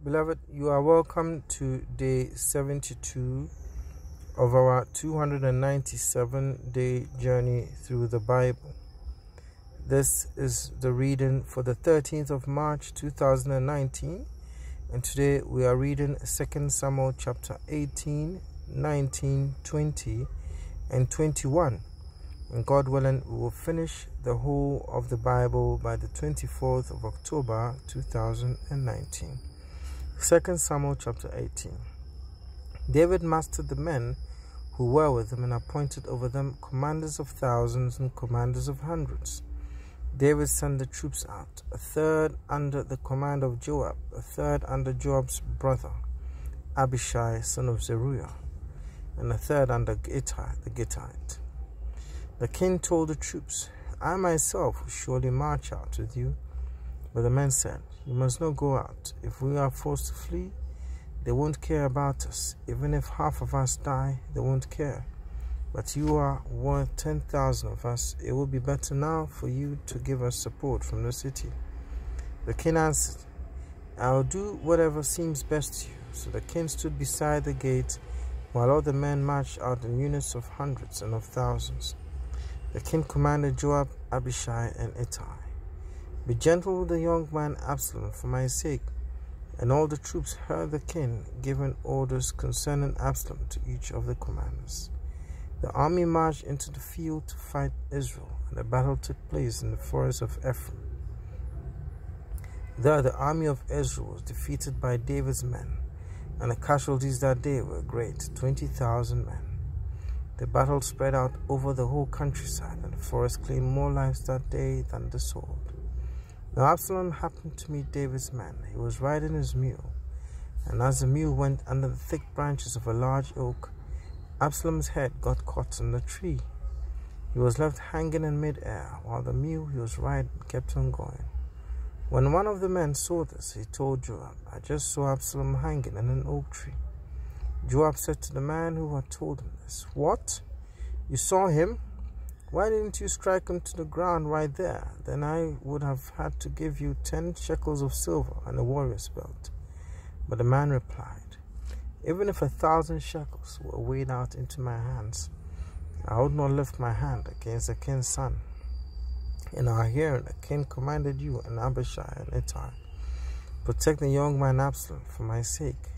Beloved, you are welcome to day 72 of our 297-day journey through the Bible. This is the reading for the 13th of March 2019, and today we are reading 2 Samuel chapter 18, 19, 20, and 21. And God willing, we will finish the whole of the Bible by the 24th of October 2019. 2 Samuel chapter 18. David mastered the men who were with him and appointed over them commanders of thousands and commanders of hundreds. David sent the troops out, a third under the command of Joab, a third under Joab's brother, Abishai son of Zeruiah, and a third under Ittai the Gittite. The king told the troops, I myself will surely march out with you. But the men said, you must not go out. If we are forced to flee, they won't care about us. Even if half of us die, they won't care. But you are worth 10,000 of us. It will be better now for you to give us support from the city. The king answered, I will do whatever seems best to you. So the king stood beside the gate, while all the men marched out in units of hundreds and of thousands. The king commanded Joab, Abishai, and Ittai, be gentle with the young man Absalom for my sake. And all the troops heard the king giving orders concerning Absalom to each of the commanders. The army marched into the field to fight Israel, and the battle took place in the forest of Ephraim. There the army of Israel was defeated by David's men, and the casualties that day were great, 20,000 men. The battle spread out over the whole countryside, and the forest claimed more lives that day than the sword. Now Absalom happened to meet David's man. He was riding his mule, and as the mule went under the thick branches of a large oak, Absalom's head got caught in the tree. He was left hanging in mid-air, while the mule he was riding kept on going. When one of the men saw this, he told Joab, I just saw Absalom hanging in an oak tree. Joab said to the man who had told him this, What? You saw him? Why didn't you strike him to the ground right there? Then I would have had to give you 10 shekels of silver and a warrior's belt. But the man replied, Even if 1,000 shekels were weighed out into my hands, I would not lift my hand against the king's son. In our hearing, the king commanded you and Abishai and Ittai, protect the young man Absalom for my sake.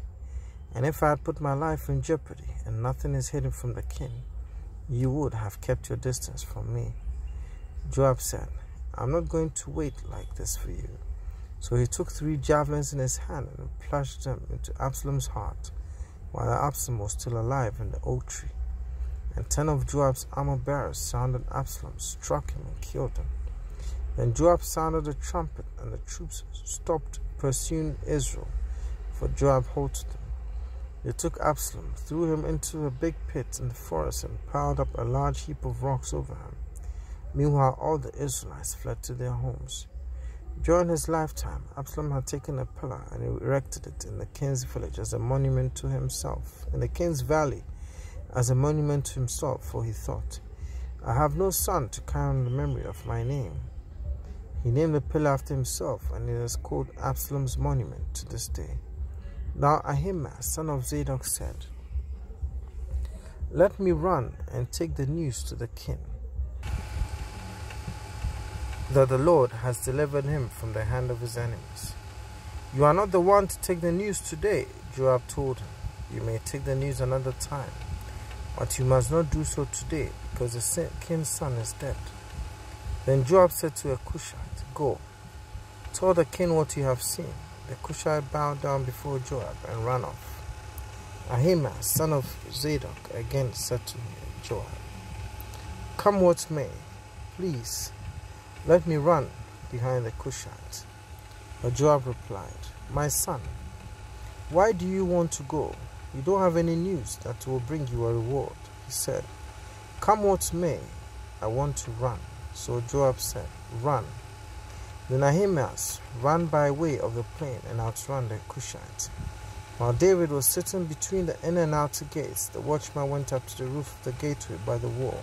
And if I had put my life in jeopardy, and nothing is hidden from the king, you would have kept your distance from me. Joab said, I'm not going to wait like this for you. So he took 3 javelins in his hand and plunged them into Absalom's heart, while Absalom was still alive in the oak tree. And 10 of Joab's armor-bearers surrounded Absalom, struck him, and killed him. Then Joab sounded a trumpet, and the troops stopped pursuing Israel, for Joab halted them. They took Absalom, threw him into a big pit in the forest, and piled up a large heap of rocks over him. Meanwhile, all the Israelites fled to their homes. During his lifetime, Absalom had taken a pillar and erected it in the king's village as a monument to himself, in the king's valley as a monument to himself, for he thought, I have no son to carry on the memory of my name. He named the pillar after himself, and it is called Absalom's monument to this day. Now Ahimaaz, son of Zadok, said, Let me run and take the news to the king, that the Lord has delivered him from the hand of his enemies. You are not the one to take the news today, Joab told him. You may take the news another time, but you must not do so today, because the king's son is dead. Then Joab said to a Cushite, Go, tell the king what you have seen. The Cushite bowed down before Joab and ran off. Ahimaaz, son of Zadok, again said to Joab, Come what may, please, let me run behind the Cushite. But Joab replied, My son, why do you want to go? You don't have any news that will bring you a reward. He said, Come what may, I want to run. So Joab said, Run. Then Ahimaaz ran by way of the plain and outrun the Cushite. While David was sitting between the inner and outer gates, the watchman went up to the roof of the gateway by the wall.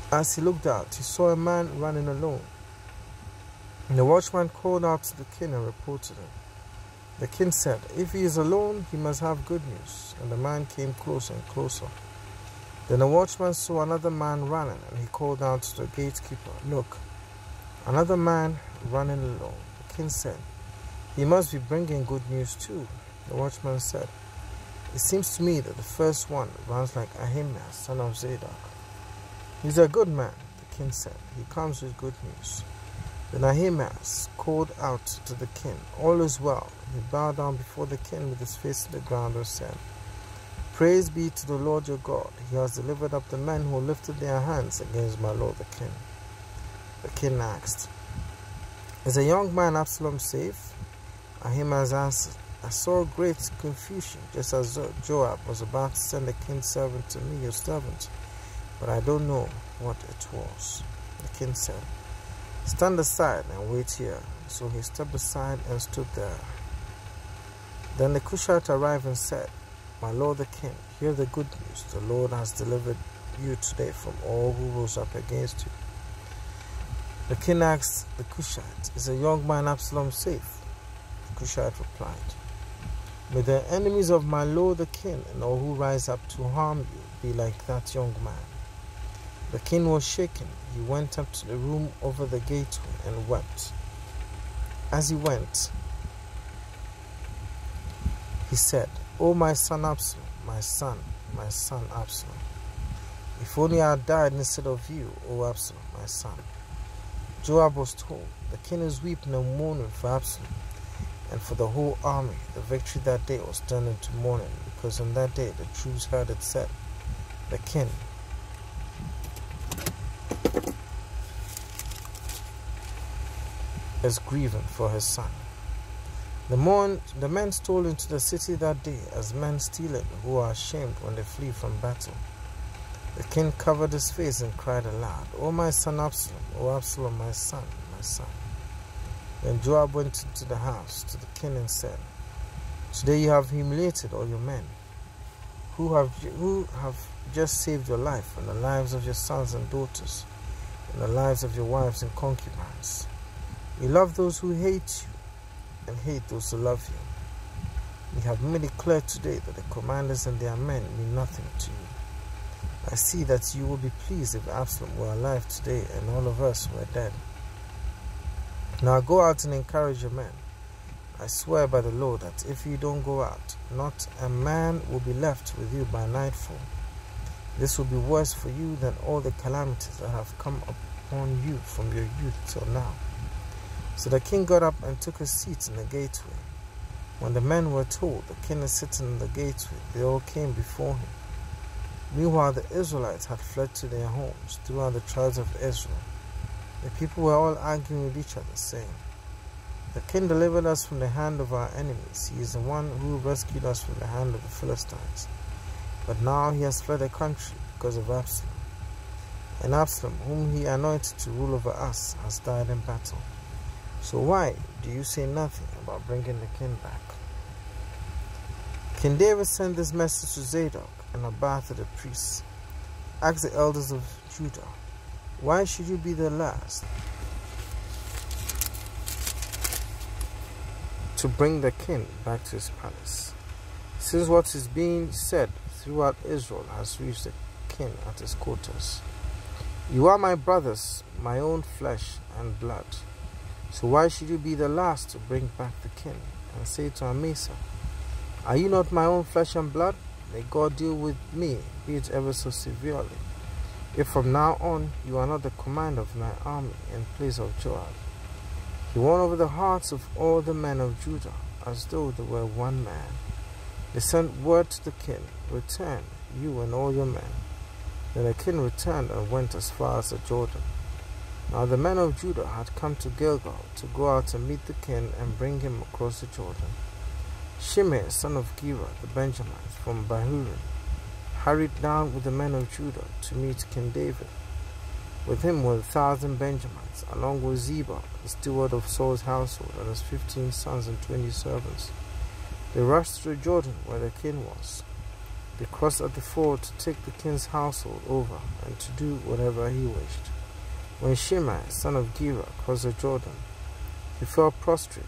As he looked out, he saw a man running alone. And the watchman called out to the king and reported him. The king said, "If he is alone, he must have good news." And the man came closer and closer. Then the watchman saw another man running, and he called out to the gatekeeper, "Look, another man running alone." The king said, "He must be bringing good news too." The watchman said, "It seems to me that the first one runs like Ahimaaz, son of Zadok." "He's a good man," the king said. "He comes with good news." Then Ahimaaz called out to the king, "All is well." He bowed down before the king with his face to the ground and said, "Praise be to the Lord your God. He has delivered up the men who lifted their hands against my lord the king." The king asked, "Is a young man Absalom safe?" Ahimaaz answered, "I saw great confusion just as Joab was about to send the king's servant to me, your servant, but I don't know what it was." The king said, "Stand aside and wait here." So he stepped aside and stood there. Then the Cushite arrived and said, "My lord the king, hear the good news. The Lord has delivered you today from all who rose up against you." The king asked the Cushite, "Is a young man Absalom safe?" The Cushite replied, "May the enemies of my lord the king and all who rise up to harm you be like that young man." The king was shaken. He went up to the room over the gateway and wept. As he went, he said, "O my son Absalom, my son Absalom, if only I had died instead of you, O Absalom, my son." Joab was told, "The king is weeping and mourning for Absalom and for the whole army." The victory that day was turned into mourning, because on that day the troops heard it said, "The king is grieving for his son." The men stole into the city that day as men stealing who are ashamed when they flee from battle. The king covered his face and cried aloud, "O my son Absalom, O Absalom, my son, my son." Then Joab went into the house to the king and said, "Today you have humiliated all your men, who have just saved your life and the lives of your sons and daughters, and the lives of your wives and concubines. You love those who hate you and hate those who love you. You have made it clear today that the commanders and their men mean nothing to you. I see that you will be pleased if Absalom were alive today and all of us were dead. Now go out and encourage your men. I swear by the Lord that if you don't go out, not a man will be left with you by nightfall. This will be worse for you than all the calamities that have come upon you from your youth till now." So the king got up and took a seat in the gateway. When the men were told the king is sitting in the gateway, they all came before him. Meanwhile, the Israelites had fled to their homes throughout the tribes of Israel. The people were all arguing with each other, saying, "The king delivered us from the hand of our enemies. He is the one who rescued us from the hand of the Philistines. But now he has fled the country because of Absalom. And Absalom, whom he anointed to rule over us, has died in battle. So why do you say nothing about bringing the king back?" King David sent this message to Zadok and Abiathar the priests. "Ask the elders of Judah, why should you be the last to bring the king back to his palace? Since what is being said throughout Israel has reached the king at his quarters. You are my brothers, my own flesh and blood. So why should you be the last to bring back the king and say to Amasa, 'Are you not my own flesh and blood? May God deal with me, be it ever so severely, if from now on you are not the commander of my army in place of Joab.' He won over the hearts of all the men of Judah as though they were one man. They sent word to the king, 'Return, you and all your men.' Then the king returned and went as far as the Jordan. Now the men of Judah had come to Gilgal to go out and meet the king and bring him across the Jordan. Shimei, son of Gera, the Benjamite from Bahurim, hurried down with the men of Judah to meet King David. With him were 1,000 Benjamites, along with Ziba, the steward of Saul's household, and his 15 sons and 20 servants. They rushed through Jordan where the king was. They crossed at the ford to take the king's household over and to do whatever he wished. When Shimei, son of Gera, crossed the Jordan, he fell prostrate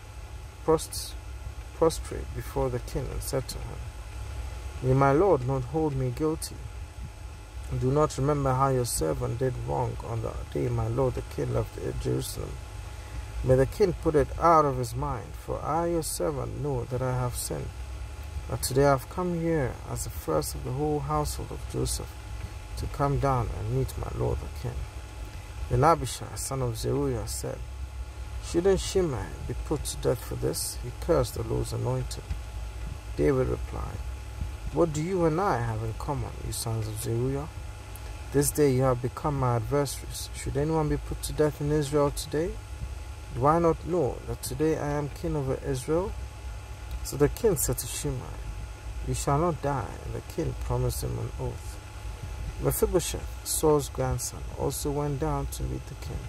prostrate before the king and said to him, May my lord not hold me guilty. Do not remember how your servant did wrong on the day my lord the king left Jerusalem. May the king put it out of his mind, for I your servant know that I have sinned. But today I have come here as the first of the whole household of Joseph to come down and meet my lord the king. Then Abishai, son of Zeruiah, said, Shouldn't Shimei be put to death for this? He cursed the Lord's anointed. David replied, What do you and I have in common, you sons of Zeruiah? This day you have become my adversaries. Should anyone be put to death in Israel today? Do I not know that today I am king over Israel? So the king said to Shimei, You shall not die. And the king promised him an oath. Mephibosheth, Saul's grandson, also went down to meet the king.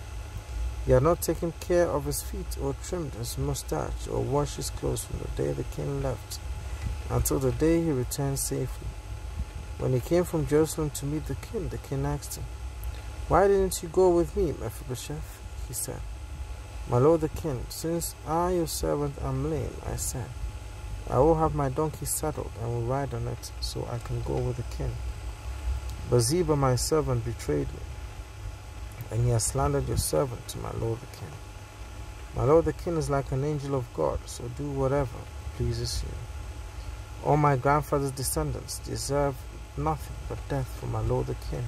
He had not taken care of his feet or trimmed his mustache or washed his clothes from the day the king left until the day he returned safely. When he came from Jerusalem to meet the king asked him, Why didn't you go with me, Mephibosheth? He said, My lord the king, since I your servant am lame, I said, I will have my donkey saddled and will ride on it so I can go with the king. But Ziba my servant betrayed me, and he has slandered your servant to my lord the king. My lord the king is like an angel of God, so do whatever pleases you. All my grandfather's descendants deserve nothing but death from my lord the king.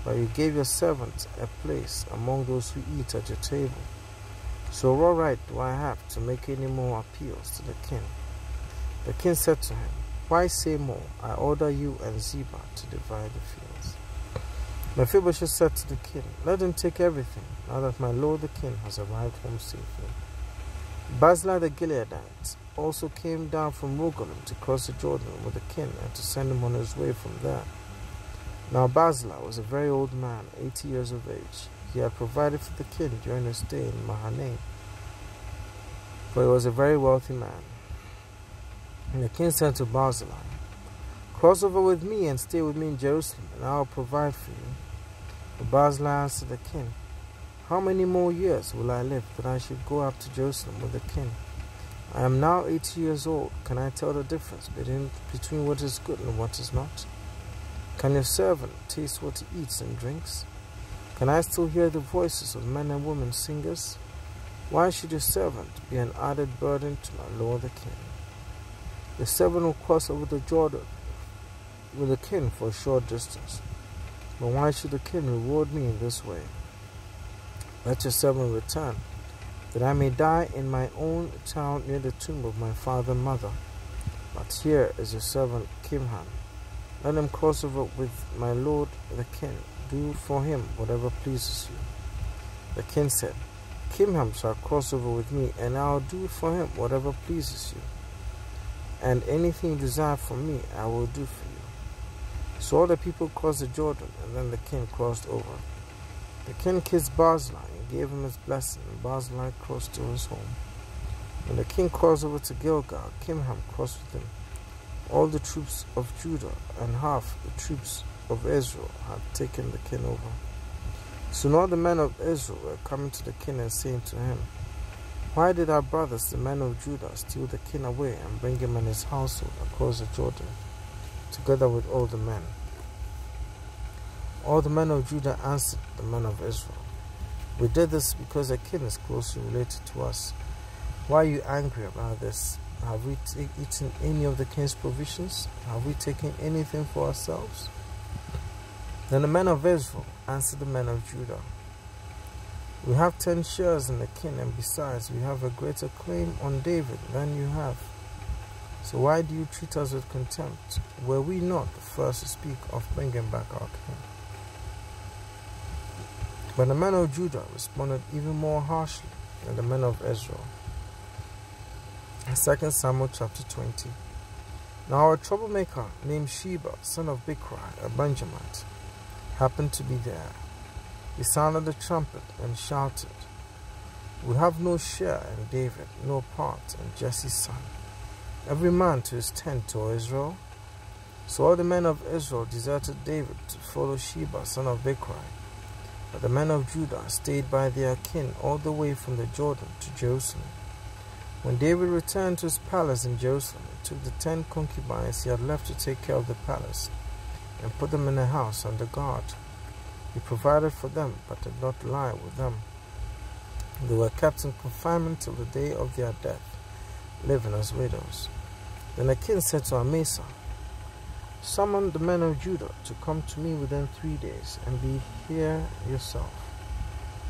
But you gave your servant a place among those who eat at your table. So what right do I have to make any more appeals to the king? The king said to him, Why say more? I order you and Ziba to divide the fields. Mephibosheth said to the king, Let him take everything, now that my lord the king has arrived home safely. Barzillai the Gileadite also came down from Rogelim to cross the Jordan with the king and to send him on his way from there. Now Barzillai was a very old man, 80 years of age. He had provided for the king during his stay in Mahanaim, for he was a very wealthy man. And the king said to Barzillai, Cross over with me and stay with me in Jerusalem, and I will provide for you. But Barzillai answered the king, How many more years will I live that I should go up to Jerusalem with the king? I am now 80 years old. Can I tell the difference between what is good and what is not? Can your servant taste what he eats and drinks? Can I still hear the voices of men and women singers? Why should your servant be an added burden to my lord the king? The servant will cross over the Jordan with the king for a short distance. But why should the king reward me in this way? Let your servant return, that I may die in my own town near the tomb of my father and mother. But here is your servant Kimham. Let him cross over with my lord the king. Do for him whatever pleases you. The king said, Kimham shall cross over with me, and I will do for him whatever pleases you. And anything you desire from me, I will do for you. So all the people crossed the Jordan, and then the king crossed over. The king kissed Barzillai and gave him his blessing, and Barzillai crossed to his home. When the king crossed over to Gilgal, Kimham crossed with him. All the troops of Judah and half the troops of Israel had taken the king over. Soon all the men of Israel were coming to the king and saying to him, Why did our brothers, the men of Judah, steal the king away and bring him and his household across the Jordan, together with all the men? All the men of Judah answered the men of Israel, We did this because the king is closely related to us. Why are you angry about this? Have we eaten any of the king's provisions? Have we taken anything for ourselves? Then the men of Israel answered the men of Judah, We have 10 shares in the king, and besides, we have a greater claim on David than you have. So why do you treat us with contempt? Were we not the first to speak of bringing back our king? But the men of Judah responded even more harshly than the men of Israel. 2 Samuel chapter 20. Now a troublemaker named Sheba, son of Bichri, a Benjamite, happened to be there. He sounded the trumpet and shouted, We have no share in David, no part in Jesse's son. Every man to his tent, O Israel. So all the men of Israel deserted David to follow Sheba, son of Bichri. But the men of Judah stayed by their king all the way from the Jordan to Jerusalem. When David returned to his palace in Jerusalem, he took the 10 concubines he had left to take care of the palace and put them in a house under guard. He provided for them, but did not lie with them. They were kept in confinement till the day of their death, living as widows. Then the king said to Amasa, "Summon the men of Judah to come to me within 3 days, and be here yourself."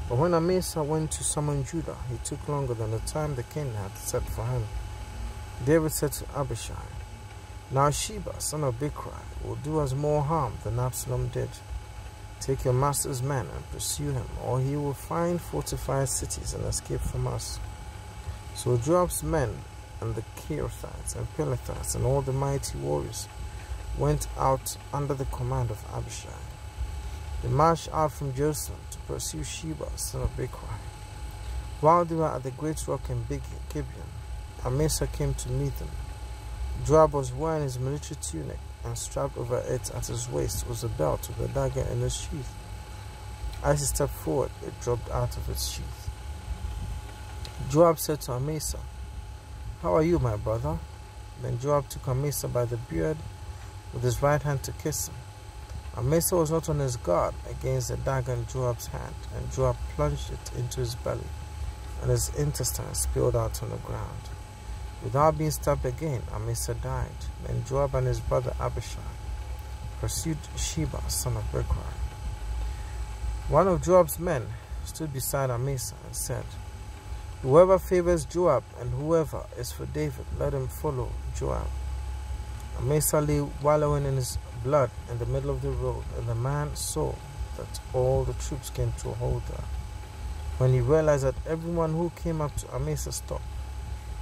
But when Amasa went to summon Judah, he took longer than the time the king had set for him. David said to Abishai, "Now Sheba, son of Bichri, will do us more harm than Absalom did. Take your master's men and pursue him, or he will find fortified cities and escape from us." So Joab's men and the Kerethites and Pelethites and all the mighty warriors went out under the command of Abishai. They marched out from Jerusalem to pursue Sheba, son of Bichri. While they were at the great rock in Gibeon, Amasa came to meet them. Joab was wearing his military tunic, and strapped over it at his waist was a belt with a dagger in its sheath. As he stepped forward, it dropped out of its sheath. Joab said to Amasa, "How are you, my brother?" Then Joab took Amasa by the beard with his right hand to kiss him. Amasa was not on his guard against the dagger in Joab's hand, and Joab plunged it into his belly, and his intestines spilled out on the ground. Without being stabbed again, Amasa died. Then Joab and his brother Abishai pursued Sheba, son of Bichri. One of Joab's men stood beside Amasa and said, "Whoever favors Joab and whoever is for David, let him follow Joab." Amasa lay wallowing in his blood in the middle of the road, and the man saw that all the troops came to a halt there. When he realized that everyone who came up to Amasa stopped,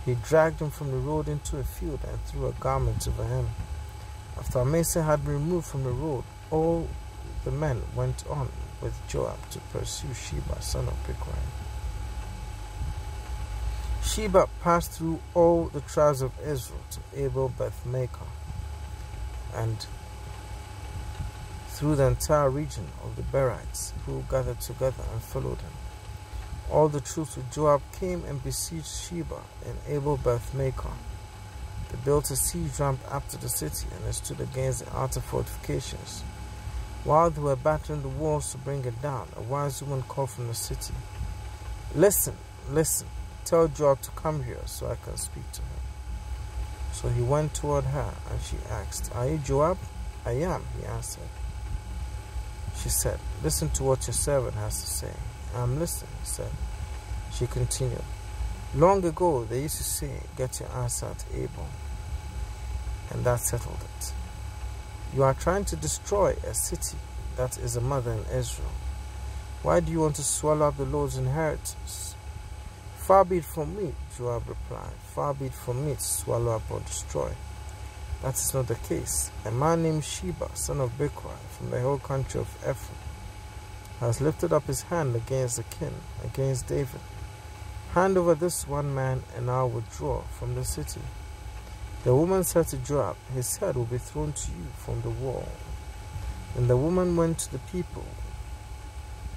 he dragged him from the road into a field and threw a garment over him. After Amasa had been removed from the road, all the men went on with Joab to pursue Sheba, son of Bichri. Sheba passed through all the tribes of Israel to Abel Beth-maachah, and through the entire region of the Berites, who gathered together and followed him. All the troops with Joab came and besieged Sheba in Abel Beth-maachah. They built a siege ramp up to the city, and it stood against the outer fortifications. While they were battering the walls to bring it down, a wise woman called from the city, "Listen, listen, tell Joab to come here so I can speak to him." So he went toward her, and she asked, "Are you Joab?" "I am," he answered. She said, "Listen to what your servant has to say." "I'm listening," he said. She continued, "Long ago they used to say, 'Get your answer at Abel,' and that settled it. You are trying to destroy a city that is a mother in Israel. Why do you want to swallow up the Lord's inheritance?" "Far be it from me," Joab replied. "Far be it from me to swallow up or destroy. That is not the case. A man named Sheba, son of Bichri, from the whole country of Ephraim, has lifted up his hand against the king, against David. Hand over this one man, and I'll withdraw from the city." The woman said to Joab, "His head will be thrown to you from the wall." Then the woman went to the people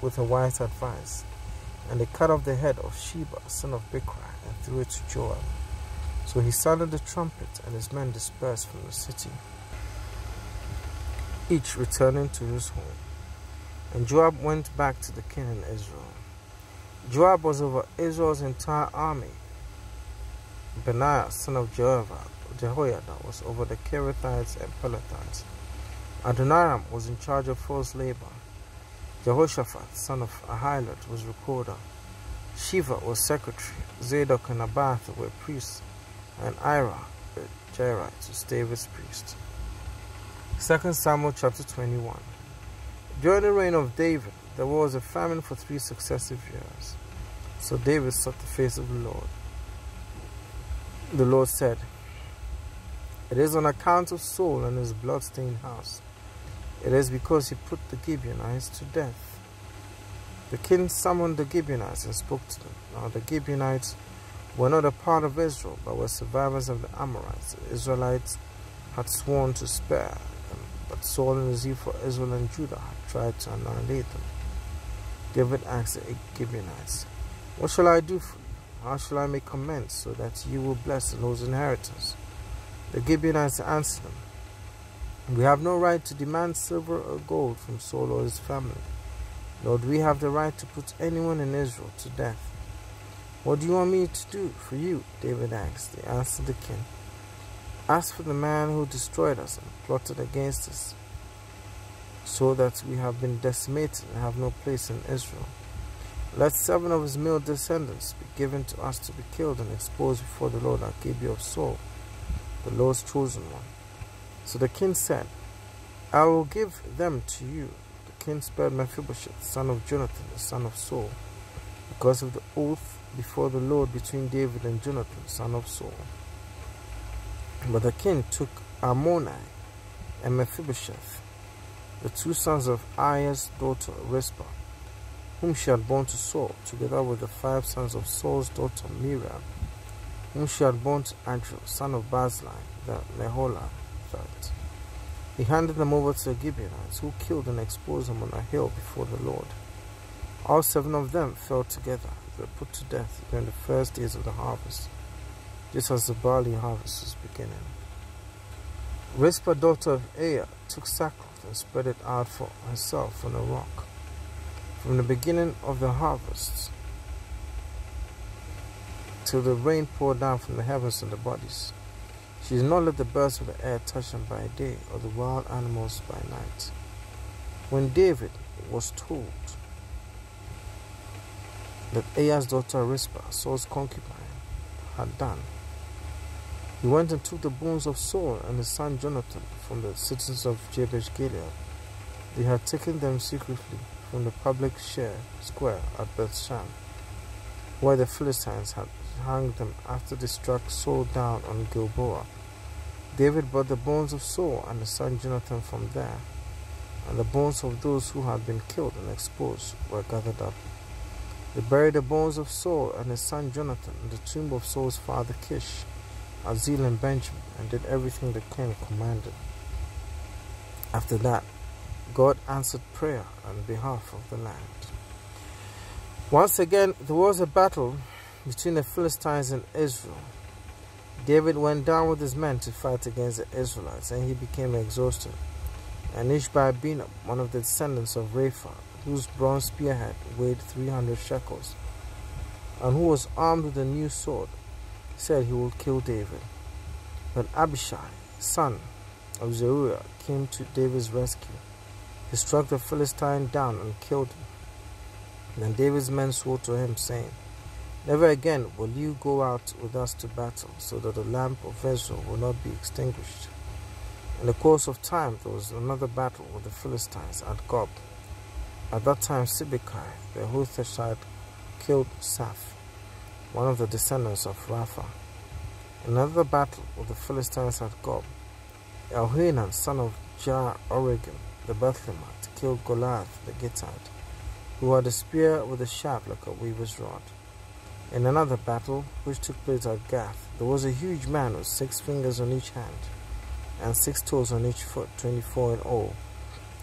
with her wise advice, and they cut off the head of Sheba, son of Bichri, and threw it to Joab. So he sounded the trumpet, and his men dispersed from the city, each returning to his home. And Joab went back to the king in Israel. Joab was over Israel's entire army. Benaiah, son of Jehoiada, was over the Kerethites and Pelethites. Adoniram was in charge of forced labor. Jehoshaphat, son of Ahilud, was recorder. Shiva was secretary. Zadok and Abiathar were priests, and Ira, the Jairite, was David's priest. 2 Samuel chapter 21. During the reign of David, there was a famine for 3 successive years. So David sought the face of the Lord. The Lord said, "It is on account of Saul and his blood-stained house. It is because he put the Gibeonites to death." The king summoned the Gibeonites and spoke to them. Now the Gibeonites were not a part of Israel, but were survivors of the Amorites. The Israelites had sworn to spare them, but Saul in his zeal for Israel and Judah had tried to annihilate them. David asked the Gibeonites, "What shall I do for you? how shall I make amends so that you will bless the Lord's inheritance? The Gibeonites answered them, we have no right to demand silver or gold from Saul or his family, nor do we have the right to put anyone in Israel to death. What do you want me to do for you? David asked. They answered the king, as for the man who destroyed us and plotted against us, so that we have been decimated and have no place in Israel, let 7 of his male descendants be given to us to be killed and exposed before the Lord at Gibeah of Saul, the Lord's chosen one. So the king said, I will give them to you. The king spared Mephibosheth, son of Jonathan, the son of Saul, because of the oath before the Lord between David and Jonathan, son of Saul. But the king took Armoni and Mephibosheth, the 2 sons of Aiah's daughter Rizpah, whom she had borne to Saul, together with the 5 sons of Saul's daughter Miriam, whom she had borne to Adriel, son of Barzillai, the Meholatite. He handed them over to the Gibeonites, who killed and exposed them on a hill before the Lord. All 7 of them fell together. They were put to death during the first days of the harvest, just as the barley harvest was beginning. Rizpah, daughter of Aiah, took sackcloth and spread it out for herself on a rock, from the beginning of the harvest till the rain poured down from the heavens on the bodies. She did not let the birds of the air touch them by day, or the wild animals by night. When David was told that Aiah's daughter Rizpah, Saul's concubine, had done, he went and took the bones of Saul and his son Jonathan from the citizens of Jabesh Gilead. They had taken them secretly from the public square at Bethshan, where the Philistines had hung them after they struck Saul down on Gilboa. David brought the bones of Saul and his son Jonathan from there, and the bones of those who had been killed and exposed were gathered up. They buried the bones of Saul and his son Jonathan in the tomb of Saul's father Kish, at Zil and Benjamin, and did everything the king commanded. After that, God answered prayer on behalf of the land. Once again, there was a battle between the Philistines and Israel. David went down with his men to fight against the Israelites, and he became exhausted. And Ishbi-Benob, one of the descendants of Rapha, whose bronze spearhead weighed 300 shekels, and who was armed with a new sword, said he would kill David. But Abishai, son of Zeruiah, came to David's rescue. He struck the Philistine down and killed him. Then David's men swore to him, saying, never again will you go out with us to battle, so that the lamp of Israel will not be extinguished. In the course of time there was another battle with the Philistines at Gob. At that time Sibbecai the Huthashite killed Saph, one of the descendants of Rapha. In another battle with the Philistines at Gob, Elhanan, son of Jah-Oregim the Bethlehemite, killed Goliath the Gittite, who had a spear with a shaft like a weaver's rod. In another battle, which took place at Gath, there was a huge man with 6 fingers on each hand, and 6 toes on each foot, 24 in all.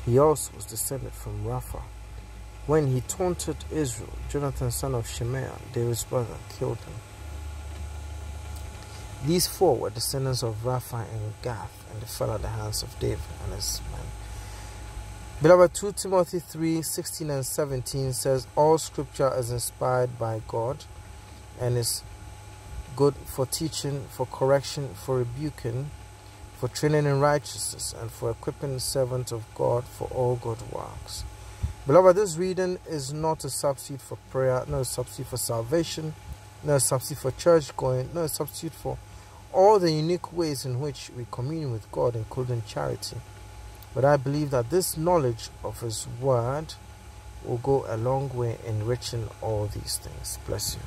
He also was descended from Rapha. When he taunted Israel, Jonathan, son of Shemaiah, David's brother, killed him. These 4 were descendants of Rapha and Gath, and they fell at the hands of David and his men. Beloved, 2 Timothy 3:16 and 17 says, all scripture is inspired by God and is good for teaching, for correction, for rebuking, for training in righteousness, and for equipping the servant of God for all good works. Beloved, this reading is not a substitute for prayer, not a substitute for salvation, not a substitute for church going, not a substitute for all the unique ways in which we commune with God, including charity. But I believe that this knowledge of His Word will go a long way in enriching all these things. Bless you.